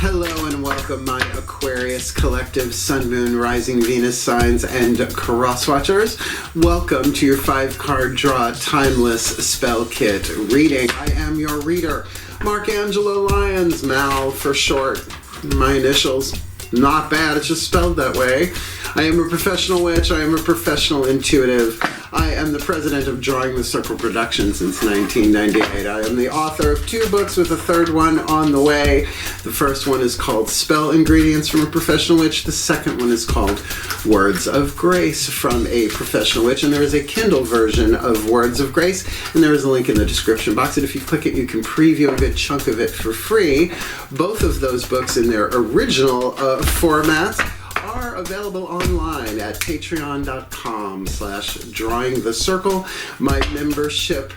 Hello and welcome, my Aquarius collective Sun, Moon, Rising, Venus signs and crosswatchers. Welcome to your 5-card draw timeless spell kit reading. I am your reader, Markangelo Lyons, Mal for short. My initials, not bad, it's just spelled that way. I am a professional witch, I am a professional intuitive. I am the president of Drawing the Circle Productions since 1998. I am the author of 2 books with a 3rd one on the way. The first one is called Spell Ingredients from a Professional Witch. The second one is called Words of Grace from a Professional Witch. And there is a Kindle version of Words of Grace, and there is a link in the description box. And if you click it, you can preview a good chunk of it for free. Both of those books in their original formats are available online at patreon.com/drawingthecircle, my membership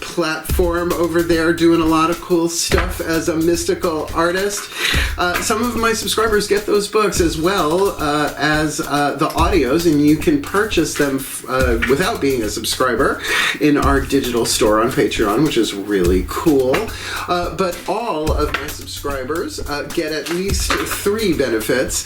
platform over there, doing a lot of cool stuff as a mystical artist. Some of my subscribers get those books as well as the audios, and you can purchase them without being a subscriber in our digital store on Patreon, which is really cool. But all of my subscribers get at least 3 benefits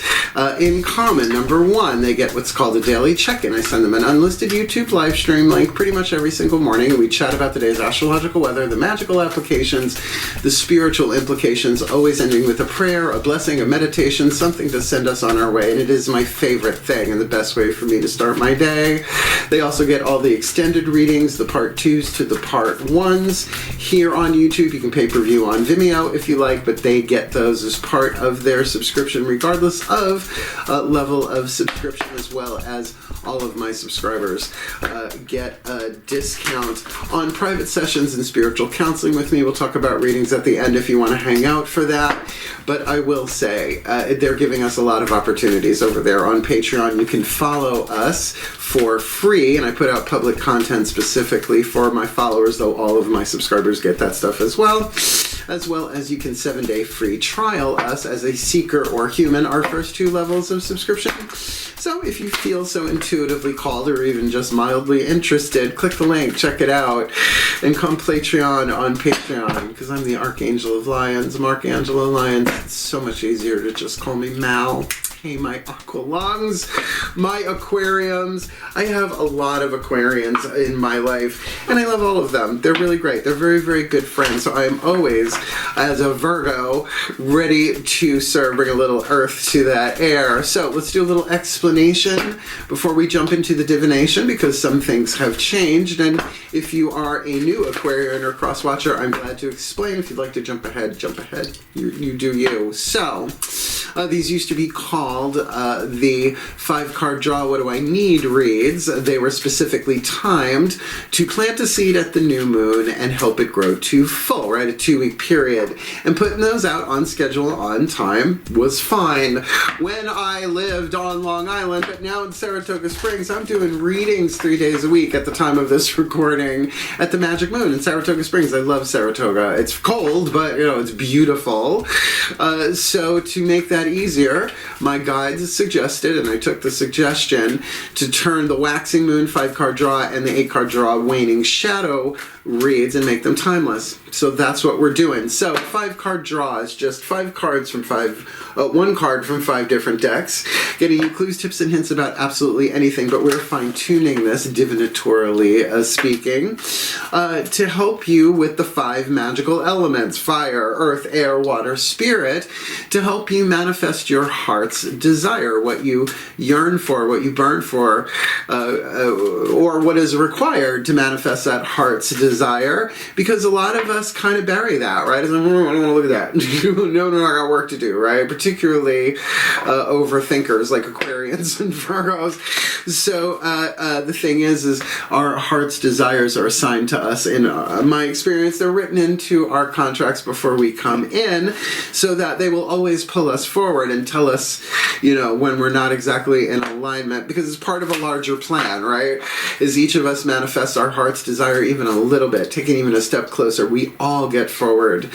in common. Number 1, they get what's called a daily check-in. I send them an unlisted YouTube live stream link pretty much every single morning, and we chat about the day's astrological weather, the magical applications, the spiritual implications, always ending with a prayer, a blessing, a meditation, something to send us on our way, and it is my favorite thing and the best way for me to start my day. They also get all the extended readings, the part 2s to the part 1s here on YouTube. You can pay-per-view on Vimeo if you like, but they get those as part of their subscription regardless of level of subscription, as well as all of my subscribers get a discount on private sessions and spiritual counseling with me. We'll talk about readings at the end if you want to hang out for that. But I will say, they're giving us a lot of opportunities over there on Patreon. You can follow us for free, and I put out public content specifically for my followers, though all of my subscribers get that stuff as well. As well as you can 7-day free trial us as a seeker or human, our first 2 levels of subscription. So if you feel so intuitively called or even just mildly interested, click the link, check it out, and come Patreon on Patreon, because I'm the Archangel of Lions, Markangelo Lyons. It's so much easier to just call me Mal. Hey, my aqua lungs, my aquariums. I have a lot of Aquarians in my life, and I love all of them. They're really great. They're very, very good friends. So I am always, as a Virgo, ready to bring a little earth to that air. So let's do a little explanation before we jump into the divination, because some things have changed. And if you are a new Aquarian or crosswatcher, I'm glad to explain. If you'd like to jump ahead, jump ahead. You do you. So these used to be called the 5-card draw what do I need reads. They were specifically timed to plant a seed at the new moon and help it grow to full, right? A 2-week period. And putting those out on schedule on time was fine when I lived on Long Island, but now in Saratoga Springs, I'm doing readings 3 days a week at the time of this recording at the Magic Moon in Saratoga Springs. I love Saratoga. It's cold, but it's beautiful. So to make that easier, my guides suggested, and I took the suggestion, to turn the waxing moon 5-card draw and the 8-card draw waning shadow reads and make them timeless. So that's what we're doing. So 5-card draw is just 5 cards from 1 card from 5 different decks, getting you clues, tips, and hints about absolutely anything, but we're fine-tuning this, divinatorially speaking, to help you with the 5 magical elements: fire, earth, air, water, spirit, to help you manifest your heart's desire, what you yearn for, what you burn for, or what is required to manifest that heart's desire, because a lot of us kind of bury that, right? It's like, I don't want to look at that. No, I got work to do, right? Particularly overthinkers like Aquarians and Virgos. So the thing is our heart's desires are assigned to us. In my experience, they're written into our contracts before we come in, so that they will always pull us forward forward and tell us, you know, when we're not exactly in alignment, because it's part of a larger plan, right? As each of us manifests our heart's desire even a little bit, taking even a step closer, we all get forward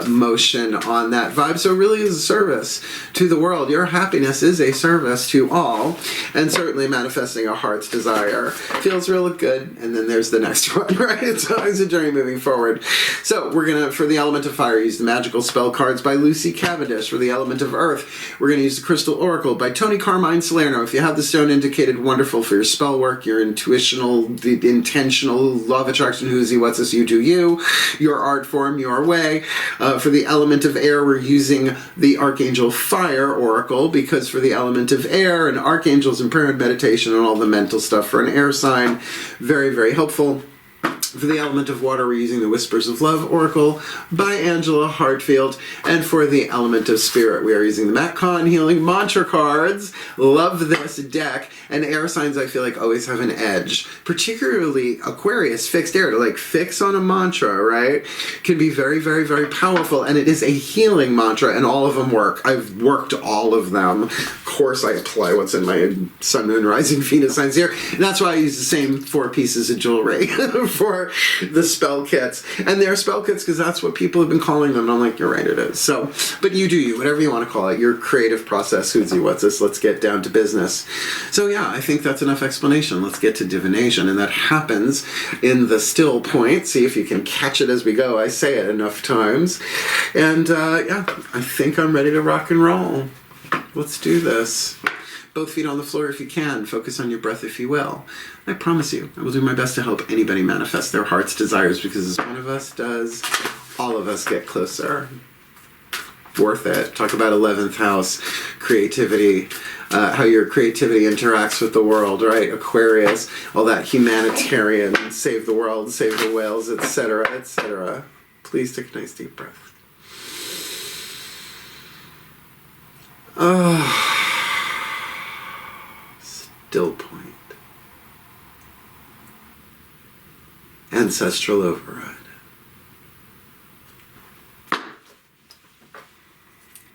motion on that vibe. So it really is a service to the world. Your happiness is a service to all, and certainly manifesting a heart's desire feels real good. And then there's the next one, right? It's always a journey moving forward. So we're gonna, for the element of fire, use the magical spell cards by Lucy Cavendish. For the element of earth, we're gonna use the crystal oracle by Tony Carmine Salerno. If you have the stone indicated, wonderful for your spell work, your intuitional, the intentional, law of attraction, who's he, what's this, you do you, your art form, your way. For the element of air, we're using the Archangel Fire Oracle, because for the element of air and archangels and prayer and meditation and all the mental stuff for an air sign, very, very helpful. For the element of water, we're using the Whispers of Love Oracle by Angela Hartfield. And for the element of spirit, we are using the Matt Kahn Healing Mantra cards. Love this deck. And air signs, I feel like, always have an edge. Particularly Aquarius, fixed air, to like fix on a mantra, right? Can be very, very, very powerful. And it is a healing mantra, and all of them work. I've worked all of them. Of course, I apply what's in my Sun, Moon, Rising, Venus signs here. And that's why I use the same 4 pieces of jewelry for the spell kits. And they're spell kits because that's what people have been calling them. And I'm like, you're right, it is. So, but you do you, whatever you want to call it, your creative process, who's he, what's this, let's get down to business. So yeah, I think that's enough explanation. Let's get to divination. And that happens in the still point. See if you can catch it as we go. I say it enough times. And yeah, I think I'm ready to rock and roll. Let's do this. Both feet on the floor if you can. Focus on your breath if you will. I promise you, I will do my best to help anybody manifest their heart's desires, because as one of us does, all of us get closer. Worth it. Talk about 11th house, creativity, how your creativity interacts with the world, right? Aquarius, all that humanitarian, save the world, save the whales, etc., etc. Please take a nice deep breath. Still point. Ancestral override.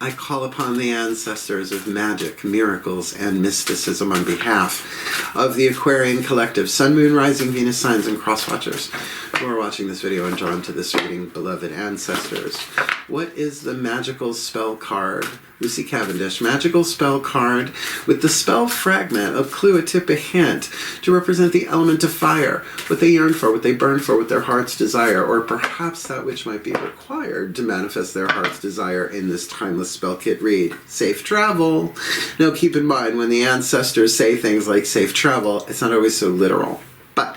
I call upon the ancestors of magic, miracles, and mysticism on behalf of the Aquarian collective, Sun, Moon, Rising, Venus signs, and crosswatchers who are watching this video and drawn to this reading. Beloved ancestors, what is the magical spell card? Lucy Cavendish, magical spell card with the spell fragment, a clue, a tip, a hint to represent the element of fire, what they yearn for, what they burn for, what their heart's desire, or perhaps that which might be required to manifest their heart's desire in this timeless spell kit read. Safe travel. Now keep in mind, when the ancestors say things like safe travel, it's not always so literal. But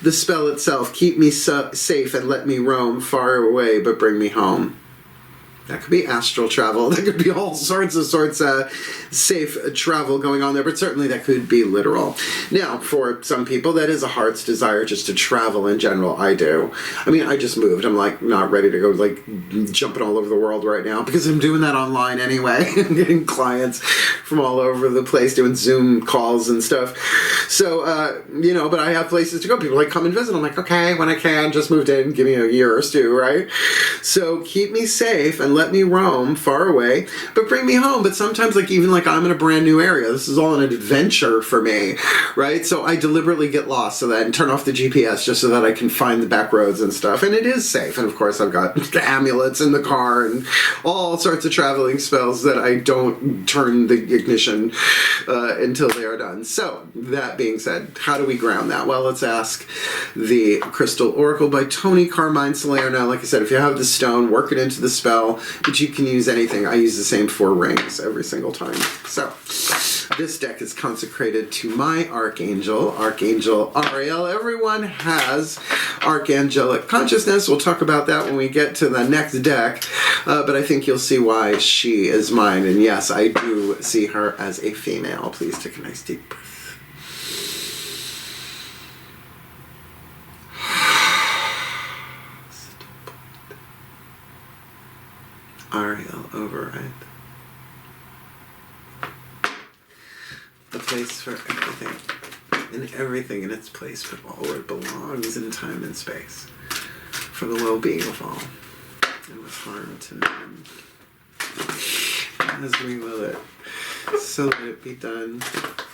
the spell itself, keep me safe and let me roam far away, but bring me home. That could be astral travel. That could be all sorts of safe travel going on there, but certainly that could be literal. Now, for some people, that is a heart's desire just to travel in general. I do. I mean, I just moved. I'm like not ready to go like jumping all over the world right now because I'm doing that online anyway. I'm getting clients from all over the place doing Zoom calls and stuff. So, you know, but I have places to go. People like come and visit. I'm like, okay, when I can, just moved in, give me a year or two, right? So keep me safe and let me roam far away, but bring me home. But sometimes, like, even like I'm in a brand new area, this is all an adventure for me, right? So I deliberately get lost so that and turn off the GPS just so that I can find the back roads and stuff. And it is safe. And of course, I've got the amulets in the car and all sorts of traveling spells that I don't turn the ignition until they are done. So that being said, how do we ground that? Well, let's ask the Crystal Oracle by Tony Carmine Salerno. Like I said, if you have the stone, work it into the spell. But you can use anything. I use the same 4 rings every single time. So this deck is consecrated to my Archangel, Archangel Ariel. Everyone has archangelic consciousness. We'll talk about that when we get to the next deck. But I think you'll see why she is mine. And yes, I do see her as a female. Please take a nice deep breath. Ariel override. The place for everything, and everything in its place, but all where it belongs in time and space, for the well-being of all, and with harm to none. as we will it. So let it be done.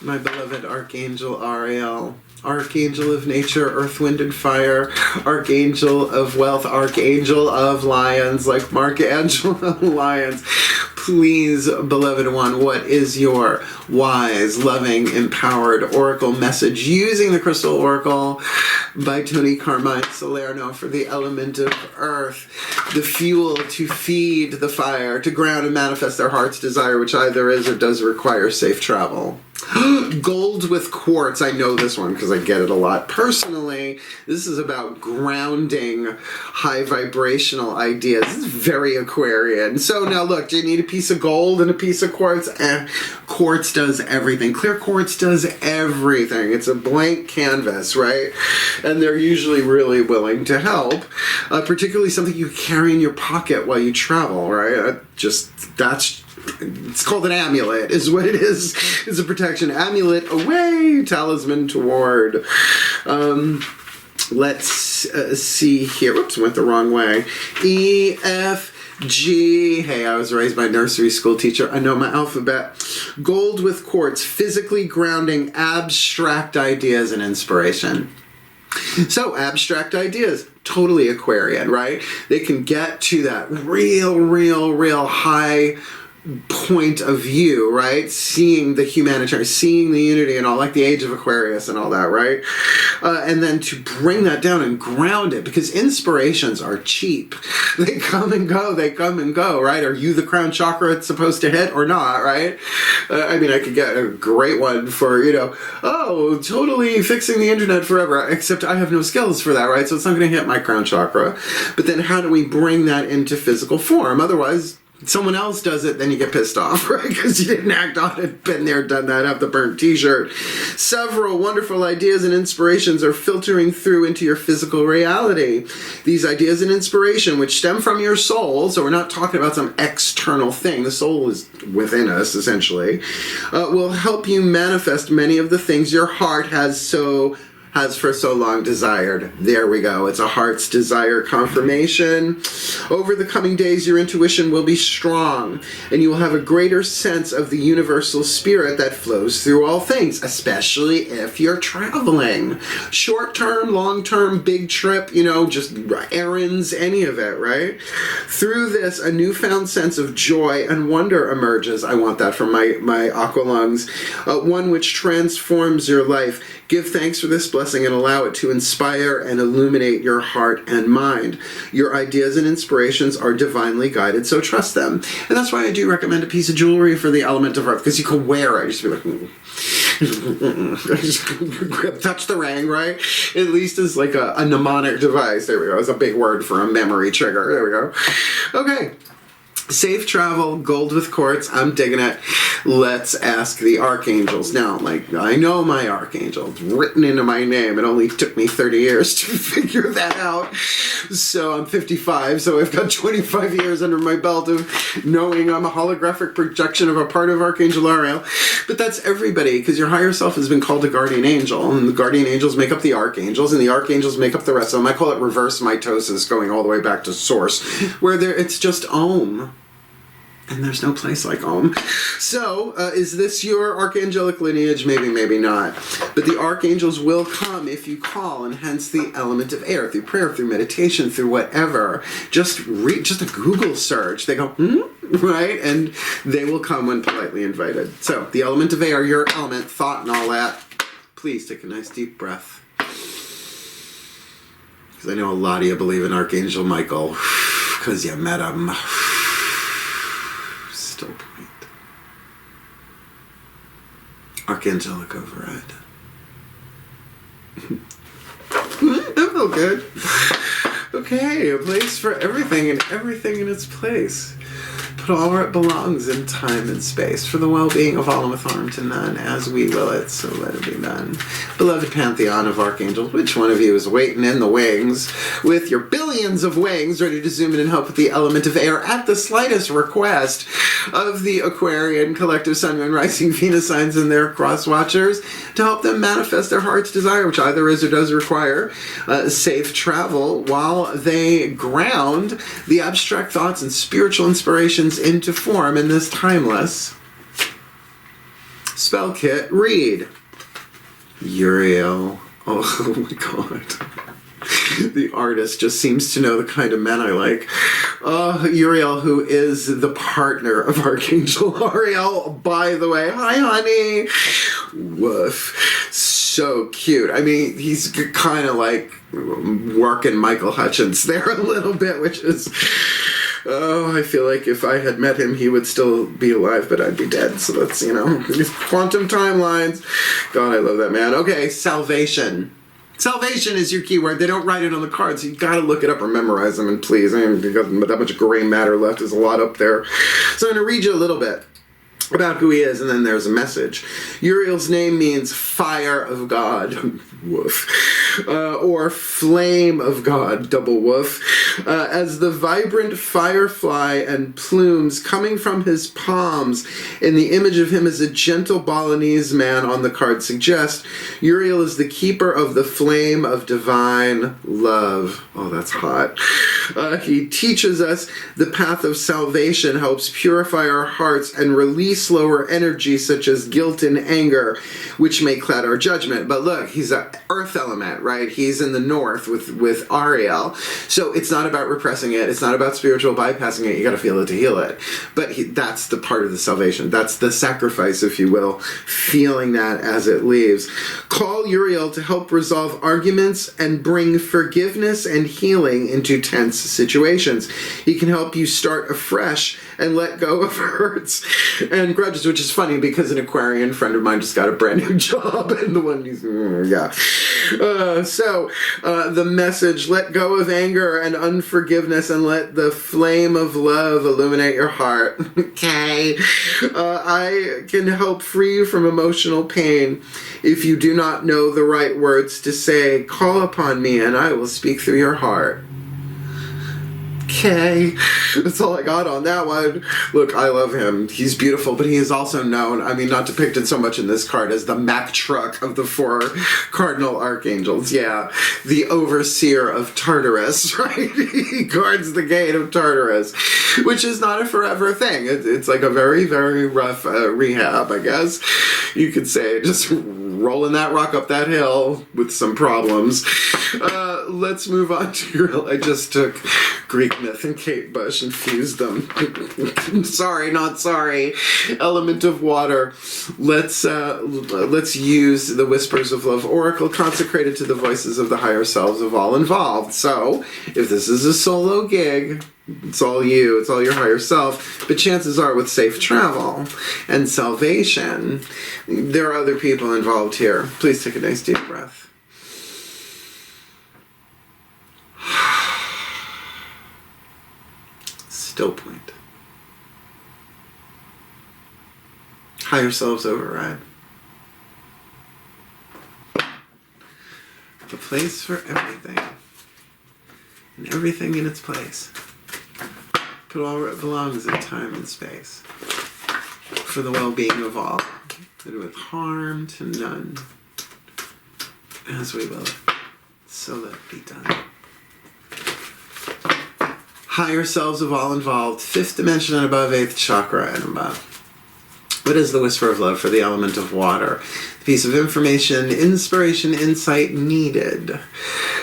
My beloved Archangel Ariel, Archangel of nature, earth, wind, and fire, Archangel of wealth, Archangel of lions, like Marchangel of lions. Please, beloved one, what is your wise, loving, empowered oracle message using the Crystal Oracle by Tony Carmine Salerno for the element of earth, the fuel to feed the fire, to ground and manifest their heart's desire, which either is or does require safe travel. Gold with quartz. I know this one because I get it a lot personally. This is about grounding high vibrational ideas. This is very Aquarian. So now look, do you need a piece of gold and a piece of quartz? Quartz does everything. Clear quartz does everything. It's a blank canvas, right? And they're usually really willing to help, particularly something you carry in your pocket while you travel, right? It's called an amulet, is what it is. It's a protection amulet away, talisman toward. Let's see here. Whoops, went the wrong way. E, F, G. Hey, I was raised by a nursery school teacher. I know my alphabet. Gold with quartz, physically grounding abstract ideas and inspiration. So, abstract ideas, totally Aquarian, right? They can get to that real high point of view, right? Seeing the humanitarian, seeing the unity and all, like the age of Aquarius and all that, right? And then to bring that down and ground it, because inspirations are cheap. They come and go, right? Are you the crown chakra it's supposed to hit or not, right? I mean, I could get a great one for, totally fixing the internet forever, except I have no skills for that, right? So it's not going to hit my crown chakra. But then how do we bring that into physical form? Otherwise, someone else does it, then you get pissed off, right? Because you didn't act on it, been there, done that, have the burnt t-shirt. Several wonderful ideas and inspirations are filtering through into your physical reality. These ideas and inspiration, which stem from your soul, so we're not talking about some external thing, the soul is within us, essentially, will help you manifest many of the things your heart has for so long desired. There we go. It's a heart's desire confirmation. Over the coming days, your intuition will be strong, and you will have a greater sense of the universal spirit that flows through all things, especially if you're traveling. Short-term, long-term, big trip, just errands, any of it, right? Through this, a newfound sense of joy and wonder emerges. I want that from my aqua lungs. One which transforms your life. Give thanks for this blessing and allow it to inspire and illuminate your heart and mind. Your ideas and inspirations are divinely guided, so trust them. And that's why I do recommend a piece of jewelry for the element of earth, because you can wear it. Just be like, touch the ring, right? At least as like a mnemonic device. There we go. It's a big word for a memory trigger. There we go. Okay. Safe travel, gold with quartz, I'm digging it. Let's ask the archangels. Now, I know my archangel. It's written into my name. It only took me 30 years to figure that out. So I'm 55, so I've got 25 years under my belt of knowing I'm a holographic projection of a part of Archangel Ariel. But that's everybody, because your higher self has been called a guardian angel, and the guardian angels make up the archangels, and the archangels make up the rest of them. I call it reverse mitosis, going all the way back to source, where it's just Om. And there's no place like Om. So, is this your archangelic lineage? Maybe, maybe not. But the archangels will come if you call, and hence the element of air, through prayer, through meditation, through whatever. Just a Google search. They go, right? And they will come when politely invited. So, the element of air, your element, thought, and all that. Please take a nice deep breath. Because I know a lot of you believe in Archangel Michael, because you met him. Still point. Archangelic override. That felt good. Okay, a place for everything and everything in its place. Put all where it belongs in time and space for the well-being of all and with harm to none, as we will it, so let it be done. Beloved pantheon of archangels, which one of you is waiting in the wings with your billions of wings ready to zoom in and help with the element of air at the slightest request of the Aquarian collective Sun, Moon, Rising, Venus signs and their crosswatchers to help them manifest their heart's desire, which either is or does require safe travel while they ground the abstract thoughts and spiritual inspirations comes into form in this timeless spell kit read. Uriel. Oh my god. The artist just seems to know the kind of men I like. Uriel, who is the partner of Archangel Ariel, by the way. Hi, honey. Woof. So cute. I mean, he's kind of like working Michael Hutchins there a little bit, which is... Oh, I feel like if I had met him, he would still be alive, but I'd be dead. So that's, you know, quantum timelines. God, I love that man. Okay, salvation. Salvation is your keyword. They don't write it on the cards, so you gotta look it up or memorize them, and please, I haven't got that much gray matter left. There's a lot up there. So I'm gonna read you a little bit about who he is, and then there's a message. Uriel's name means fire of God, woof, or flame of God, double woof. As the vibrant firefly and plumes coming from his palms in the image of him as a gentle Balinese man on the card suggest, Uriel is the keeper of the flame of divine love. Oh, that's hot. He teaches us the path of salvation, helps purify our hearts and release lower energy such as guilt and anger, which may cloud our judgment. But look, he's an earth element, right? He's in the north with Ariel. So it's not about repressing it. It's not about spiritual bypassing it. You got to feel it to heal it. But that's the part of the salvation. That's the sacrifice, if you will, feeling that as it leaves. Call Uriel to help resolve arguments and bring forgiveness and healing into tense situations. He can help you start afresh and let go of hurts and grudges, which is funny because an Aquarian friend of mine just got a brand new job, and the one he's, the message, let go of anger and unforgiveness and let the flame of love illuminate your heart. Okay. I can help free you from emotional pain. If you do not know the right words to say, call upon me and I will speak through your heart. Okay, that's all I got on that one. Look, I love him. He's beautiful, but he is also known, I mean, not depicted so much in this card, as the Mack truck of the 4 cardinal archangels. Yeah, the overseer of Tartarus, right? He guards the gate of Tartarus, which is not a forever thing. It's like a very, very rough rehab, I guess. You could say, just rolling that rock up that hill with some problems. Let's move on to your... I just took Greek myth and Kate Bush and fused them. Sorry, not sorry. Element of water. Let's use the Whispers of Love Oracle consecrated to the voices of the higher selves of all involved. So, if this is a solo gig, it's all you, it's all your higher self, but chances are with safe travel and salvation, there are other people involved here. Please take a nice deep breath. Still point. Higher selves override. A place for everything. And everything in its place. Put all where it belongs in time and space. For the well-being of all. And with harm to none. As we will. So let it be done. Higher selves of all involved, 5th dimension and above, 8th chakra and above. What is the whisper of love for the element of water? The piece of information, inspiration, insight needed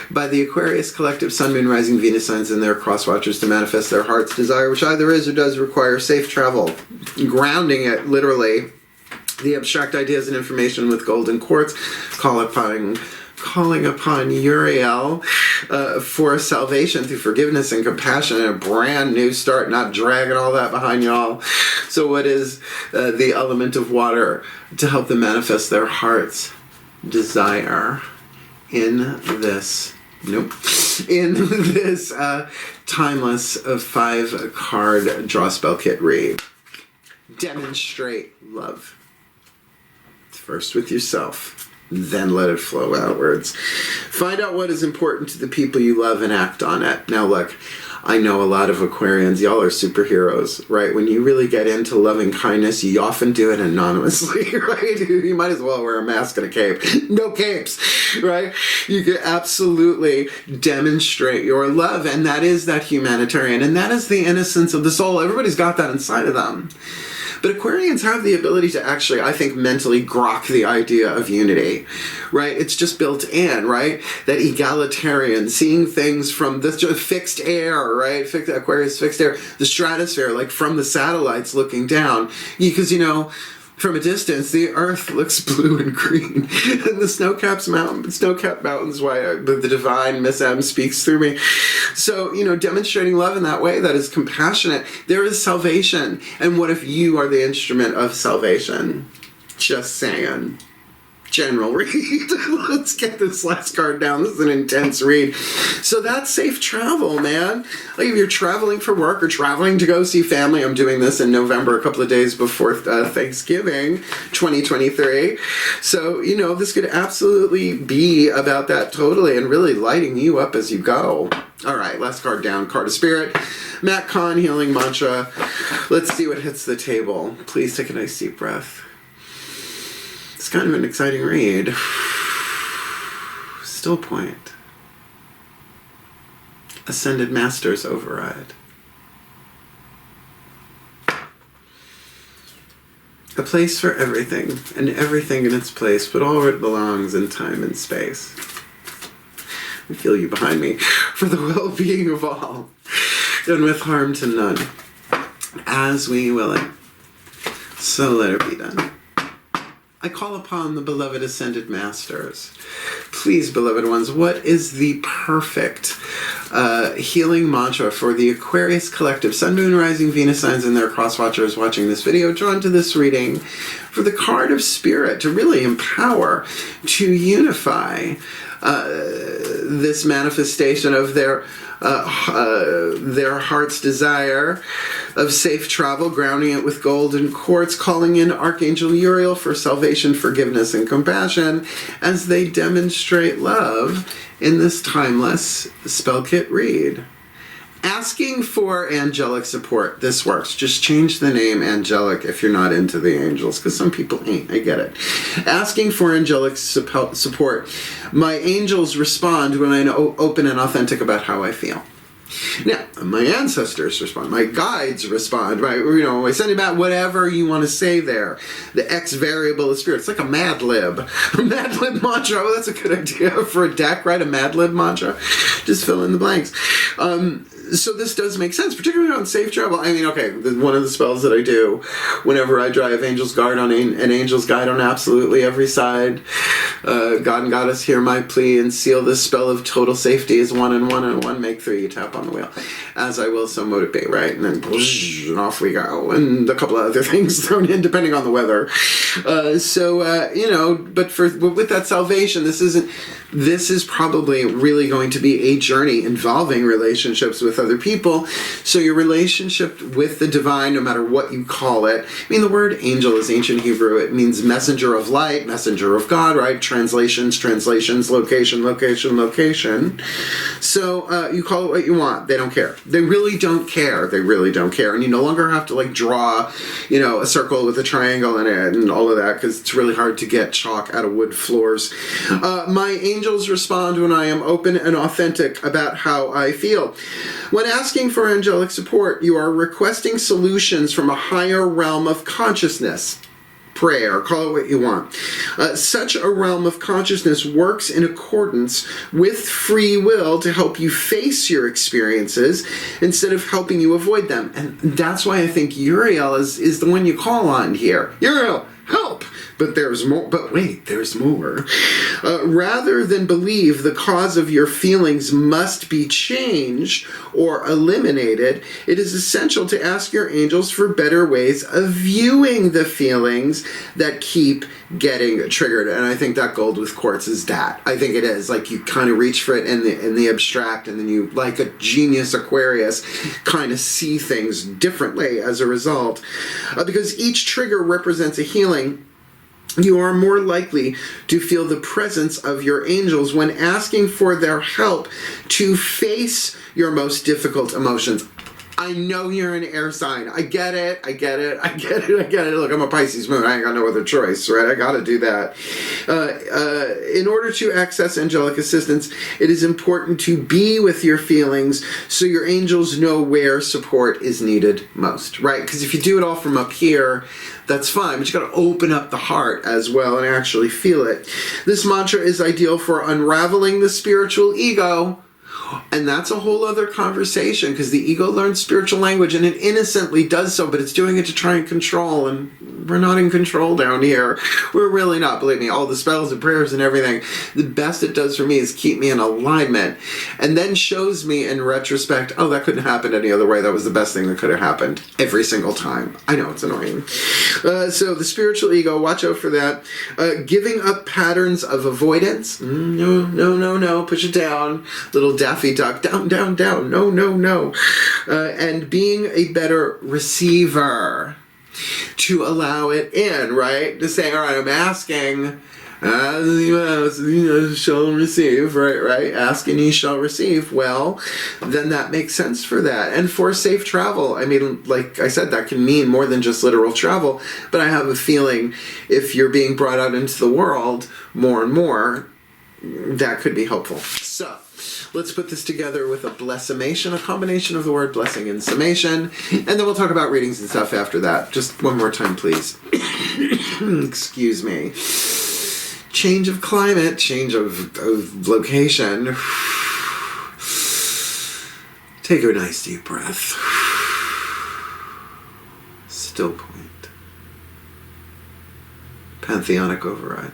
by the Aquarius collective Sun, Moon, Rising, Venus signs and their crosswatchers to manifest their heart's desire, which either is or does require safe travel. Grounding it, literally, the abstract ideas and information with golden quartz, calling upon Uriel for salvation through forgiveness and compassion and a brand new start, not dragging all that behind y'all. So what is the element of water to help them manifest their heart's desire in this timeless 5-card draw spell kit read? Demonstrate love. First with yourself. Then let it flow outwards. Find out what is important to the people you love and act on it. Now look, I know a lot of Aquarians, y'all are superheroes, right? When you really get into loving kindness, you often do it anonymously, right? You might as well wear a mask and a cape. No capes, right? You can absolutely demonstrate your love, and that is that humanitarian, and that is the innocence of the soul. Everybody's got that inside of them. But Aquarians have the ability to actually, I think, mentally grok the idea of unity, right? It's just built in, right? That egalitarian, seeing things from the fixed air, right? Aquarius fixed air, the stratosphere, like from the satellites looking down. Because, you know, from a distance, the Earth looks blue and green, and the snow-capped mountains, why the divine Miss M speaks through me. So, you know, demonstrating love in that way that is compassionate, there is salvation. And what if you are the instrument of salvation? Just saying. General read. Let's get this last card down. This is an intense read. So that's safe travel, man. Like if you're traveling for work or traveling to go see family, I'm doing this in November, a couple of days before Thanksgiving 2023. So, you know, this could absolutely be about that totally and really lighting you up as you go. All right, last card down, card of spirit. Matt Kahn, healing mantra. Let's see what hits the table. Please take a nice deep breath. It's kind of an exciting read. Still point. Ascended Masters override. A place for everything, and everything in its place, but all where it belongs in time and space. I feel you behind me. For the well-being of all, and with harm to none. As we will it, so let it be done. I call upon the beloved Ascended Masters. Please, beloved ones, what is the perfect healing mantra for the Aquarius collective, Sun, Moon, Rising, Venus signs, and their crosswatchers watching this video, drawn to this reading, for the card of spirit to really empower, to unify this manifestation of their heart's desire of safe travel, grounding it with golden quartz, calling in Archangel Uriel for salvation, forgiveness, and compassion as they demonstrate love in this timeless spell kit read. Asking for angelic support. This works. Just change the name angelic if you're not into the angels, because some people ain't. I get it. Asking for angelic support. My angels respond when I know open and authentic about how I feel. Now, my ancestors respond. My guides respond. Right? You know, I send it back whatever you want to say there. The X variable of spirit. It's like a Mad Lib. A Mad Lib mantra. Oh, that's a good idea for a deck, right? A Mad Lib mantra. Just fill in the blanks. So this does make sense, particularly on safe travel. I mean, okay, one of the spells that I do whenever I drive Angel's Guide on an Angel's Guide on absolutely every side. God and Goddess, hear my plea and seal this spell of total safety as 1 and 1 and 1. Make 3. You tap on the wheel. As I will, so mote it be, right? And then whoosh, and off we go. And a couple of other things thrown in, depending on the weather. You know, but with that salvation, this is probably really going to be a journey involving relationships with other people. So your relationship with the divine, no matter what you call it. I mean, the word angel is ancient Hebrew. It means messenger of light, messenger of God, right? Translations, location. So you call it what you want. They don't care. They really don't care. And you no longer have to like draw, you know, a circle with a triangle in it and all of that, because it's really hard to get chalk out of wood floors. My angels respond when I am open and authentic about how I feel. When asking for angelic support, you are requesting solutions from a higher realm of consciousness. Prayer, call it what you want. Such a realm of consciousness works in accordance with free will to help you face your experiences instead of helping you avoid them. And that's why I think Uriel is the one you call on here. Uriel, help! But there's more. But wait, there's more. Rather than believe the cause of your feelings must be changed or eliminated, it is essential to ask your angels for better ways of viewing the feelings that keep getting triggered. And I think that gold with quartz is that. I think it is. Like, you kind of reach for it in the abstract, and then you, like a genius Aquarius, kind of see things differently as a result. Because each trigger represents a healing. You are more likely to feel the presence of your angels when asking for their help to face your most difficult emotions. I know you're an air sign. I get it. Look, I'm a Pisces moon. I ain't got no other choice, right? I got to do that. In order to access angelic assistance, it is important to be with your feelings so your angels know where support is needed most, right? Because if you do it all from up here, that's fine, but you got to open up the heart as well and actually feel it. This mantra is ideal for unraveling the spiritual ego. And that's a whole other conversation, because the ego learns spiritual language and it innocently does so, but it's doing it to try and control, and we're not in control down here. We're really not, believe me. All the spells and prayers and everything, the best it does for me is keep me in alignment, and then shows me in retrospect, oh, that couldn't happen any other way. That was the best thing that could have happened every single time. I know it's annoying. So the spiritual ego, watch out for that. Giving up patterns of avoidance. No, push it down. Little Daffy Duck, down, no. And being a better receiver, to allow it in, right? To say, all right, I'm asking, you shall receive, right? Ask and ye shall receive. Well, then that makes sense for that. And for safe travel, I mean, like I said, that can mean more than just literal travel, but I have a feeling if you're being brought out into the world more and more, that could be helpful. So, let's put this together with a blessimation, a combination of the word blessing and summation, and then we'll talk about readings and stuff after that. Just one more time, please. Excuse me. Change of climate, change of location. Take a nice deep breath. Still point. Pantheonic override.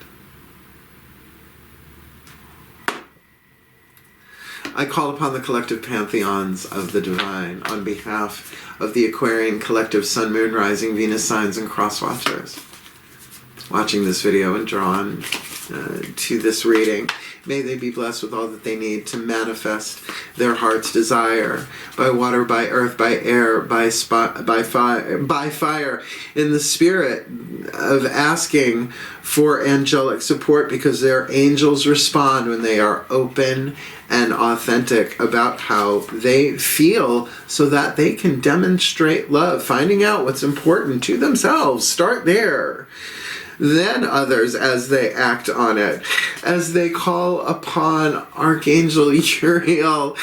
I call upon the collective pantheons of the divine on behalf of the Aquarian collective Sun, Moon, Rising, Venus signs, and crosswatchers watching this video and drawn to this reading. May they be blessed with all that they need to manifest their heart's desire by water, by earth, by air, by fire, in the spirit of asking for angelic support, because their angels respond when they are open and authentic about how they feel, so that they can demonstrate love, finding out what's important to themselves. Start there. Then others as they act on it, as they call upon Archangel Uriel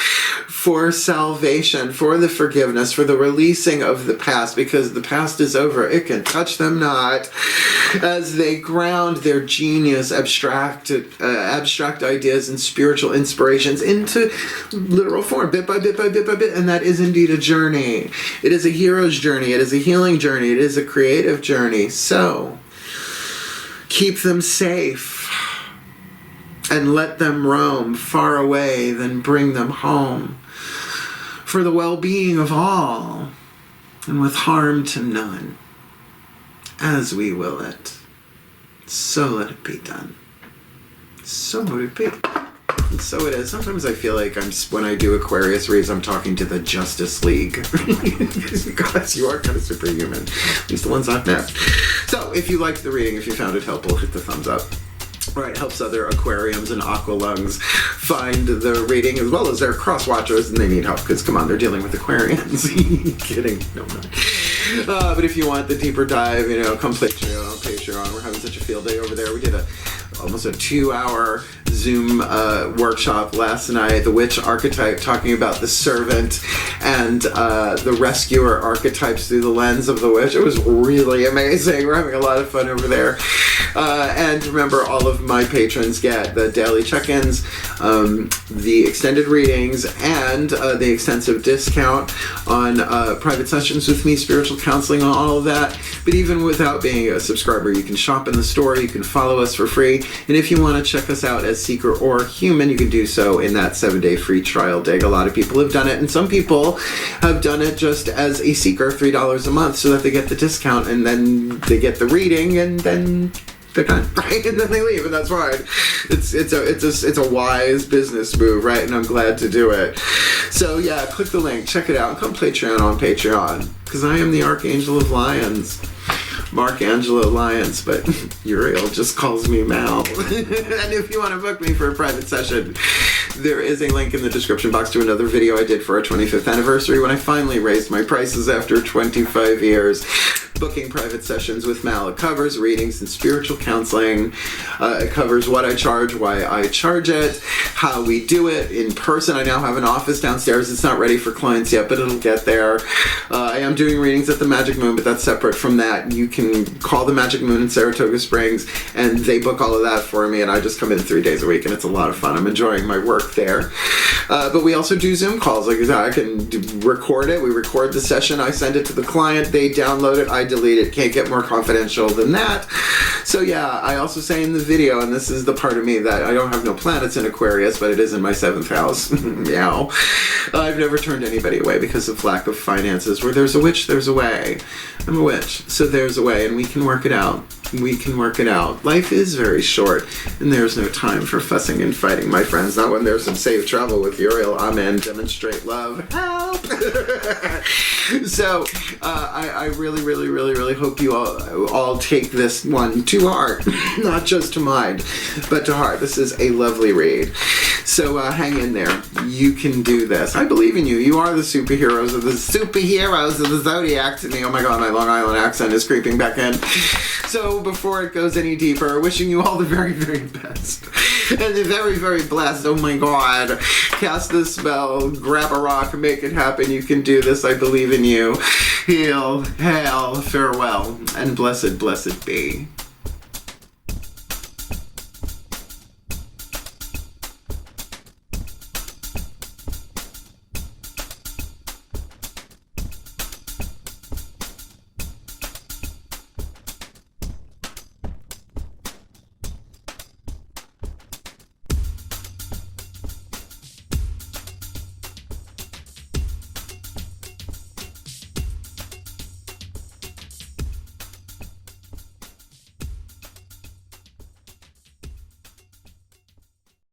for salvation, for the forgiveness, for the releasing of the past, because the past is over. It can touch them not. As they ground their genius, abstract ideas and spiritual inspirations into literal form, bit by bit by bit by bit. And that is indeed a journey. It is a hero's journey. It is a healing journey. It is a creative journey. So, keep them safe and let them roam far away, then bring them home for the well-being of all and with harm to none, as we will it. So let it be done. So let it be. And so it is. Sometimes I feel like when I do Aquarius reads, I'm talking to the Justice League. Because you are kind of superhuman. At least the ones I've met. So, if you liked the reading, if you found it helpful, hit the thumbs up. Right, helps other aquariums and aqua lungs find the reading, as well as their crosswatchers, and they need help, because, come on, they're dealing with Aquarians. Kidding. No, I'm not. But if you want the deeper dive, come Patreon. We're having such a field day over there. We did almost a 2-hour Zoom workshop last night, the witch archetype, talking about the servant and the rescuer archetypes through the lens of the witch. It was really amazing. We're having a lot of fun over there. And remember, all of my patrons get the daily check-ins, the extended readings, and the extensive discount on private sessions with me, spiritual counseling, all of that. But even without being a subscriber, you can shop in the store, you can follow us for free, and if you want to check us out as seeker or human, you can do so in that 7-day free trial dig. A lot of people have done it, and some people have done it just as a seeker, $3 a month, so that they get the discount, and then they get the reading, and then they're done, right? And then they leave, and that's fine. It's a wise business move, right? And I'm glad to do it. So yeah, click the link, check it out, and come Patreon on Patreon, because I am the Archangel of Lions. Mark Angelo Lyons, but Uriel just calls me Mal. And if you want to book me for a private session, there is a link in the description box to another video I did for our 25th anniversary when I finally raised my prices after 25 years. Booking private sessions with Mal. It covers readings and spiritual counseling. It covers what I charge, why I charge it, how we do it in person. I now have an office downstairs. It's not ready for clients yet, but it'll get there. I am doing readings at the Magic Moon, but that's separate from that. You can call the Magic Moon in Saratoga Springs, and they book all of that for me, and I just come in 3 days a week, and it's a lot of fun. I'm enjoying my work there. But we also do Zoom calls. Like I can record it. We record the session. I send it to the client. They download it. I delete it. Can't get more confidential than that. So yeah, I also say in the video, and this is the part of me that I don't have no planets in Aquarius, but it is in my 7th house. Meow. I've never turned anybody away because of lack of finances. Where there's a witch, there's a way. I'm a witch, so there's a way, and we can work it out. We can work it out. Life is very short, and there's no time for fussing and fighting, my friends. Not when there's some safe travel with Uriel. Amen. Demonstrate love. Help! So, I really hope you all take this one to heart. Not just to mind, but to heart. This is a lovely read. So, hang in there. You can do this. I believe in you. You are the superheroes of the Zodiac to me. Oh my god, my Long Island accent is creeping back in. So, before it goes any deeper, wishing you all the very best. And the very blessed. Oh my god. Cast the spell, grab a rock, make it happen. You can do this. I believe in you. Heal, hail, farewell, and blessed be.